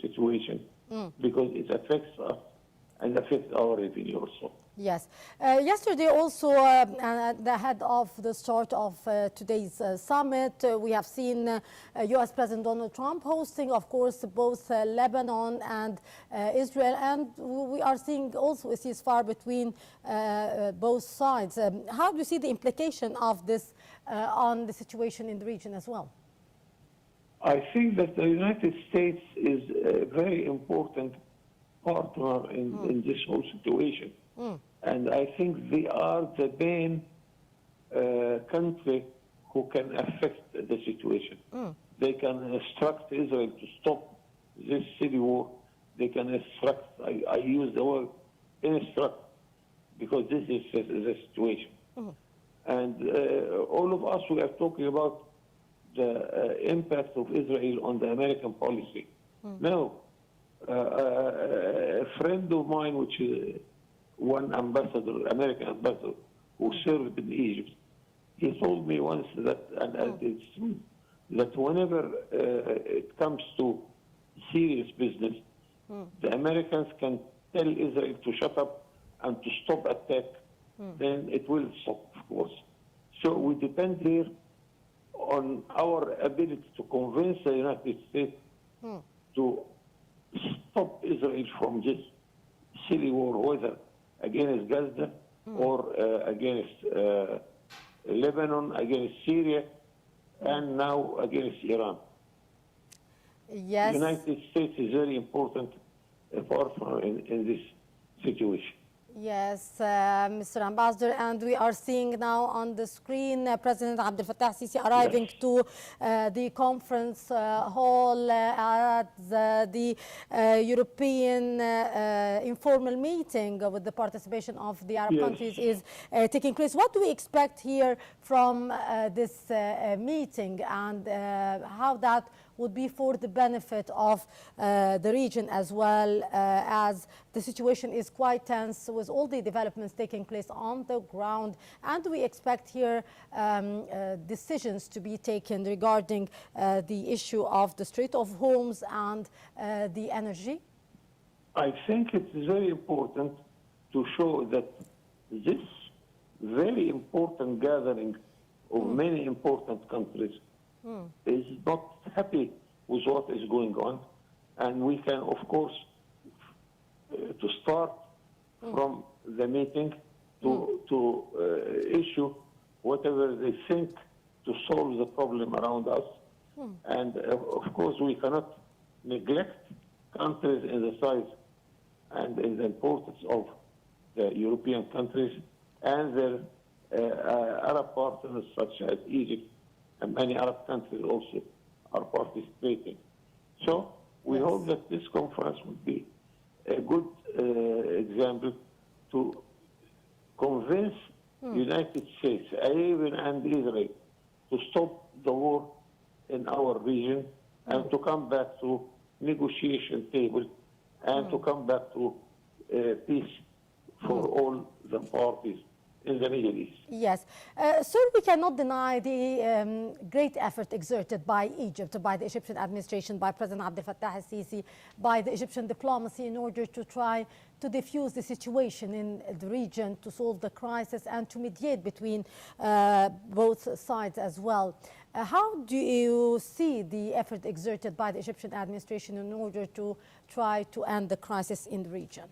situation because it affects us and affects our revenue also. Yes. Yesterday also, ahead of the start of today's summit, we have seen U.S. President Donald Trump hosting, of course, both Lebanon and Israel, and we are seeing also a ceasefire between both sides. How do you see the implication of this on the situation in the region as well? I think that the United States is a very important partner in this whole situation. And I think they are the main country who can affect the situation. They can instruct Israel to stop this civil war. They can instruct, I use the word instruct, because this is the situation. And all of us, we are talking about the impact of Israel on the American policy. Now, a friend of mine, which is one ambassador, American ambassador, who served in Egypt, he told me once that, and it's true, that whenever it comes to serious business, the Americans can tell Israel to shut up and to stop attack, then it will stop, of course. So we depend here on our ability to convince the United States to stop Israel from this civil war, whether against Gaza or against Lebanon, against Syria, and now against Iran. Yes. The United States is very important partner in this situation. Yes, Mr. Ambassador, and we are seeing now on the screen President Abdel Fattah al-Sisi arriving to the conference hall at the European informal meeting with the participation of the Arab countries is taking place. What do we expect here from this meeting, and how that would be for the benefit of the region, as well as the situation is quite tense with all the developments taking place on the ground? And do we expect here decisions to be taken regarding the issue of the Strait of Hormuz and the energy? I think it's very important to show that this very important gathering of many important countries is not happy with what is going on, and we can, of course, to start from the meeting to issue whatever they think to solve the problem around us. And of course, we cannot neglect countries in the size and in the importance of the European countries and their Arab partners such as Egypt, and many Arab countries also are participating. So we hope that this conference will be a good example to convince the United States, even and Israel, to stop the war in our region and to come back to negotiation table and to come back to peace for all the parties in the Middle East. Yes. Sir, we cannot deny the great effort exerted by Egypt, by the Egyptian administration, by President Abdel Fattah al-Sisi, by the Egyptian diplomacy in order to try to defuse the situation in the region, to solve the crisis and to mediate between both sides as well. How do you see the effort exerted by the Egyptian administration in order to try to end the crisis in the region?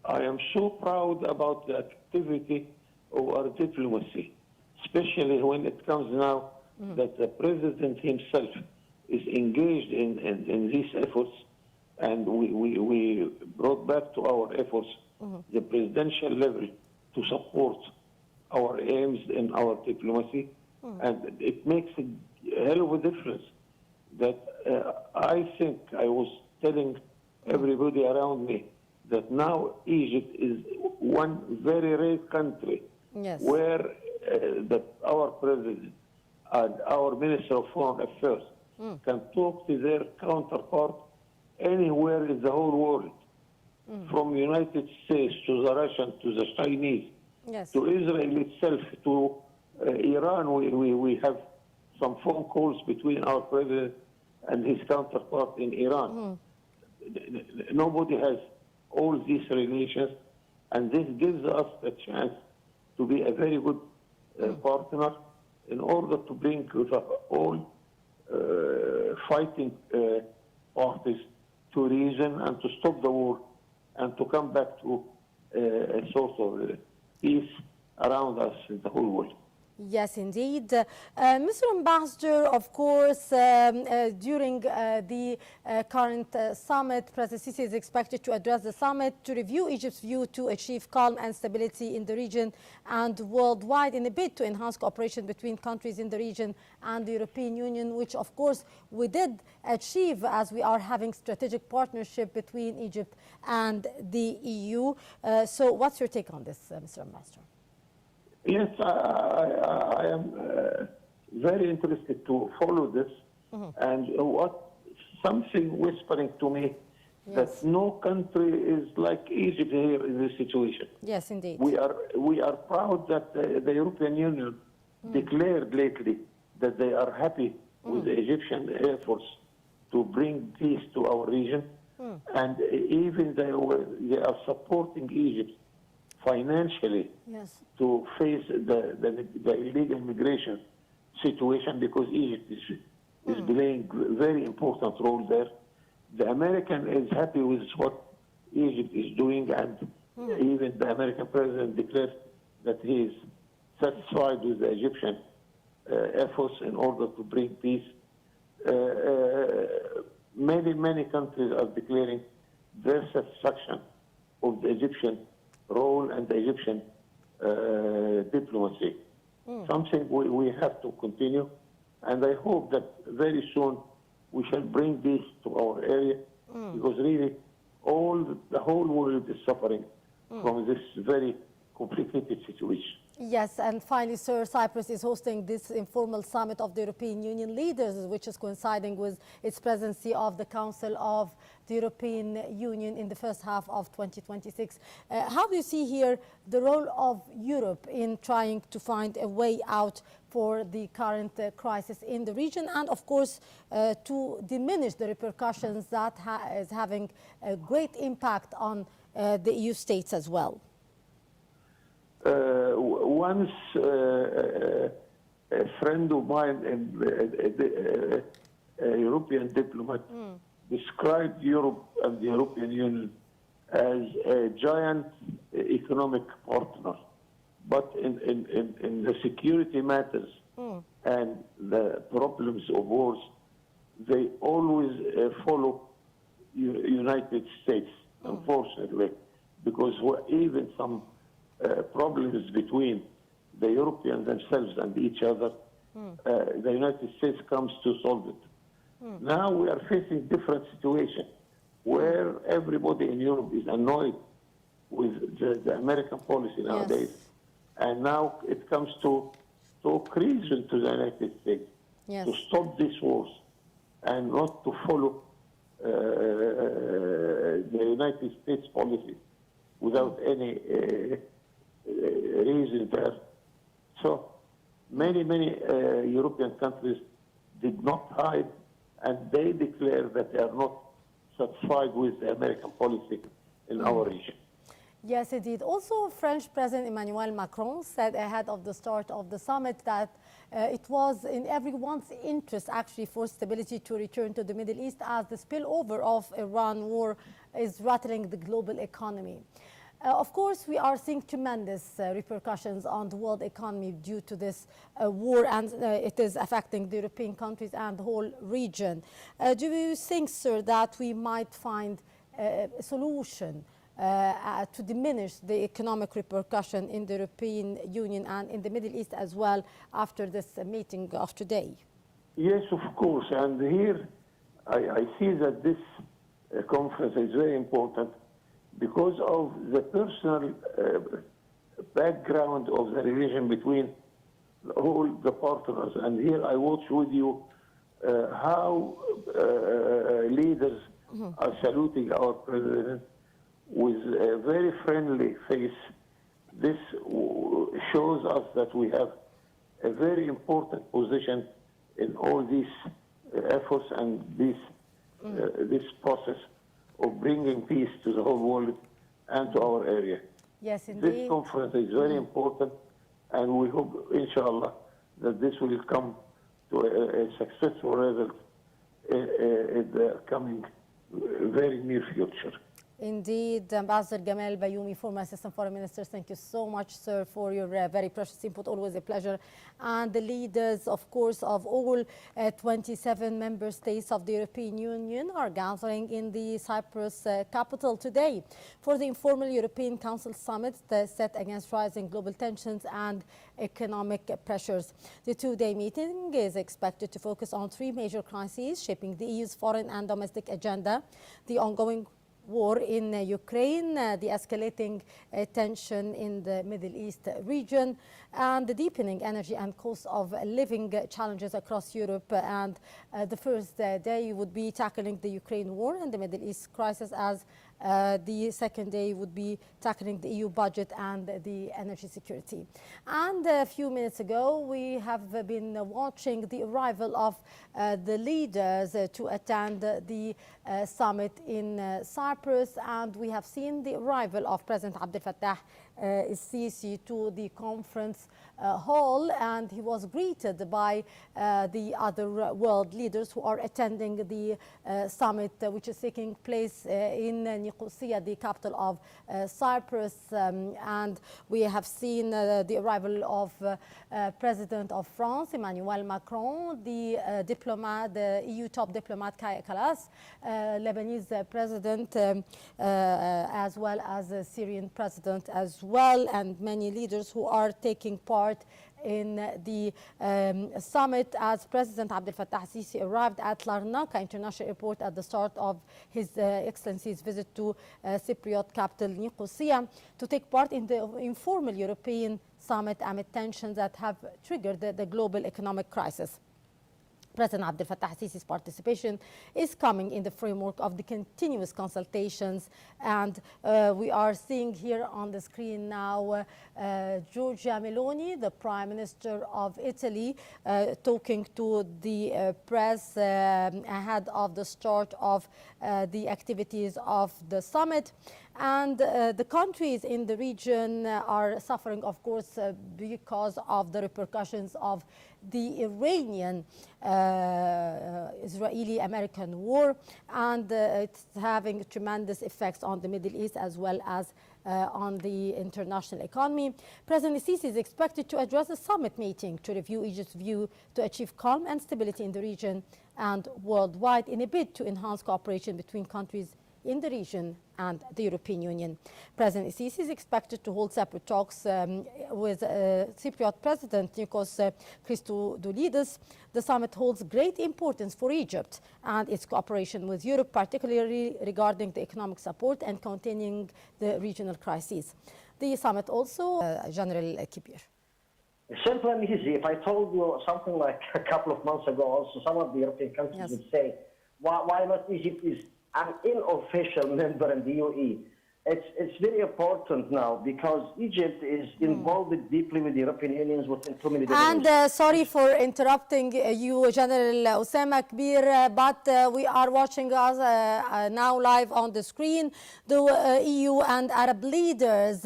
I am so proud about the activity of our diplomacy, especially when it comes now that the president himself is engaged in these efforts, and we brought back to our efforts the presidential level to support our aims in our diplomacy, and it makes a hell of a difference. That I think I was telling everybody around me that now Egypt is one very rare country where our president and our Minister of Foreign Affairs can talk to their counterpart anywhere in the whole world, from the United States to the Russian to the Chinese, to Israel itself, to Iran. We have some phone calls between our president and his counterpart in Iran. nobody has all these relations, and this gives us a chance to be a very good partner in order to bring all fighting parties to reason and to stop the war and to come back to a sort of peace around us in the whole world. Yes, indeed. Mr. Ambassador, of course, during the current summit, President Sisi is expected to address the summit to review Egypt's view to achieve calm and stability in the region and worldwide in a bid to enhance cooperation between countries in the region and the European Union, which, of course, we did achieve as we are having strategic partnership between Egypt and the EU. So what's your take on this, Mr. Ambassador? Yes, I am very interested to follow this, and something whispering to me that no country is like Egypt here in this situation. Yes, indeed. We are proud that the European Union declared lately that they are happy with the Egyptian efforts to bring peace to our region, and even they are supporting Egypt financially to face the illegal migration situation, because Egypt is playing a very important role there. The American is happy with what Egypt is doing, and even the American president declared that he is satisfied with the Egyptian efforts in order to bring peace. Many countries are declaring their satisfaction of the Egyptian role and the Egyptian diplomacy. Something we have to continue, and I hope that very soon we shall bring this to our area, because really the whole world is suffering from this very complicated situation. Yes, and finally, sir, Cyprus is hosting this informal summit of the European Union leaders, which is coinciding with its presidency of the Council of the European Union in the first half of 2026. How do you see here the role of Europe in trying to find a way out for the current crisis in the region, and of course to diminish the repercussions that is having a great impact on the EU states as well? Once a friend of mine, a European diplomat, described Europe and the European Union as a giant economic partner. But in the security matters and the problems of wars, they always follow United States, unfortunately, because even some problems between the Europeans themselves and each other, the United States comes to solve it. Now we are facing different situation where everybody in Europe is annoyed with the American policy nowadays. Yes. And now it comes to reason to the United States to stop these wars and not to follow the United States policy without any reason there. So many European countries did not hide, and they declare that they are not satisfied with the American policy in our region. Yes, indeed. Also, French President Emmanuel Macron said ahead of the start of the summit that it was in everyone's interest, actually, for stability to return to the Middle East, as the spillover of Iran war is rattling the global economy. Of course, we are seeing tremendous repercussions on the world economy due to this war, and it is affecting the European countries and the whole region. Do you think, sir, that we might find a solution to diminish the economic repercussion in the European Union and in the Middle East as well after this meeting of today? Yes, of course. And here I see that this conference is very important because of the personal background of the relation between all the partners. And here I watch with you how leaders are saluting our president with a very friendly face. This shows us that we have a very important position in all these efforts and this process of bringing peace to the whole world and to our area. Yes, indeed. This conference is very important, and we hope, inshallah, that this will come to a successful result in the coming very near future. Indeed, Ambassador Gamal Bayoumi, former Assistant Foreign Minister, thank you so much, sir, for your very precious input. Always a pleasure. And the leaders, of course, of all 27 member states of the European Union are gathering in the Cyprus capital today for the informal European Council summit set against rising global tensions and economic pressures. The two-day meeting is expected to focus on three major crises shaping the EU's foreign and domestic agenda: the ongoing war in Ukraine, the escalating tension in the Middle East region, and the deepening energy and cost of living challenges across Europe. And the first day would be tackling the Ukraine war and the Middle East crisis, as the second day would be tackling the EU budget and the energy security. And a few minutes ago, we have been watching the arrival of the leaders to attend the summit in Cyprus, and we have seen the arrival of President Abdel Fattah El-Sisi to the conference hall, and he was greeted by the other world leaders who are attending the summit, which is taking place in Nicosia, the capital of Cyprus. And we have seen the arrival of President of France, Emmanuel Macron, the diplomat, the EU top diplomat Kaya Kallas, Lebanese president, as well as the Syrian president as well, and many leaders who are taking part in the summit, as President Abdel Fattah el-Sisi arrived at Larnaca International Airport at the start of His Excellency's visit to Cypriot capital Nicosia to take part in the informal European summit amid tensions that have triggered the global economic crisis. President Abdel Fattah el-Sisi's participation is coming in the framework of the continuous consultations, and we are seeing here on the screen now Giorgia Meloni, the Prime Minister of Italy, talking to the press ahead of the start of the activities of the summit. And the countries in the region are suffering, of course, because of the repercussions of the Iranian Israeli-American war, and it's having tremendous effects on the Middle East as well as on the international economy. President El-Sisi is expected to address the summit meeting to review Egypt's view to achieve calm and stability in the region and worldwide in a bid to enhance cooperation between countries in the region and the European Union. President El-Sisi is expected to hold separate talks with Cypriot President Nikos Christodoulidis. The summit holds great importance for Egypt and its cooperation with Europe, particularly regarding the economic support and containing the regional crises. The summit also, General Kibir. Simple and easy. If I told you something like a couple of months ago, also some of the European countries would say, why not Egypt is an unofficial member in the UE. It's very important now because Egypt is involved deeply with the European Union within too many different And sorry for interrupting you, General Osama Kbir, but we are watching us now live on the screen. The EU and Arab leaders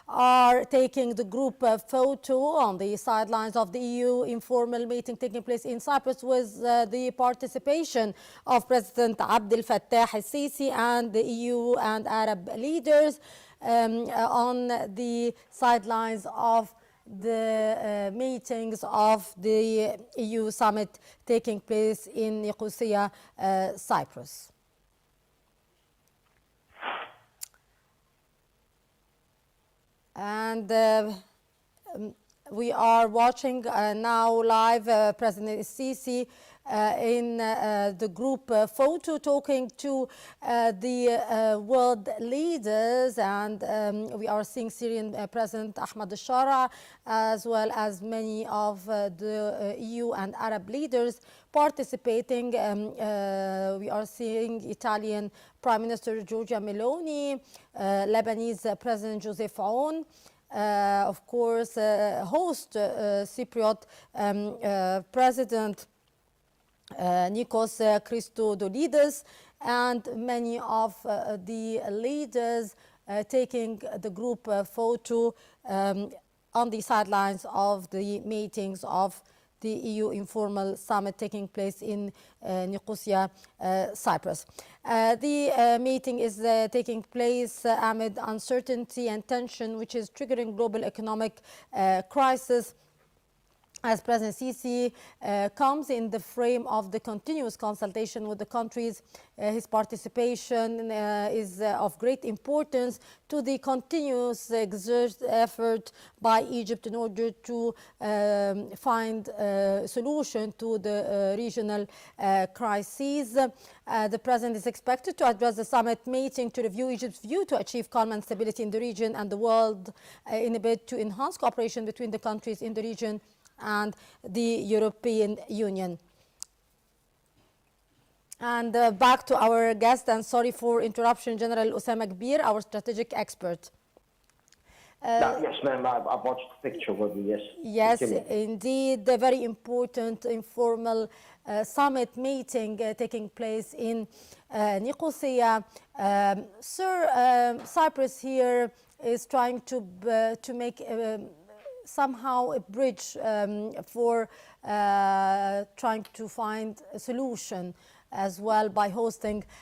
are taking the group photo on the sidelines of the EU informal meeting taking place in Cyprus with the participation of President Abdel Fattah el-Sisi and the EU and Arab leaders on the sidelines of the meetings of the EU summit taking place in Nicosia, Cyprus. And we are watching now live President El-Sisi in the group photo talking to the world leaders, and we are seeing Syrian President Ahmad al-Shara as well as many of the EU and Arab leaders participating. We are seeing Italian Prime Minister Giorgia Meloni, Lebanese President Joseph Aoun, of course, host Cypriot President Nikos Christodoulidis, and many of the leaders taking the group photo on the sidelines of the meetings of the EU informal summit taking place in Nicosia, Cyprus. The meeting is taking place amid uncertainty and tension, which is triggering global economic crisis, as President Sisi comes in the frame of the continuous consultation with the countries. His participation is of great importance to the continuous effort by Egypt in order to find a solution to the regional crises. The President is expected to address the summit meeting to review Egypt's view to achieve calm and stability in the region and the world in a bid to enhance cooperation between the countries in the region and the European Union. And back to our guest, and sorry for interruption, General Osama Kbir, our strategic expert. Yes, ma'am, I watched the picture with you, yes. Yes, indeed, a very important informal summit meeting taking place in Nicosia. Sir, Cyprus here is trying to make somehow a bridge for trying to find a solution as well by hosting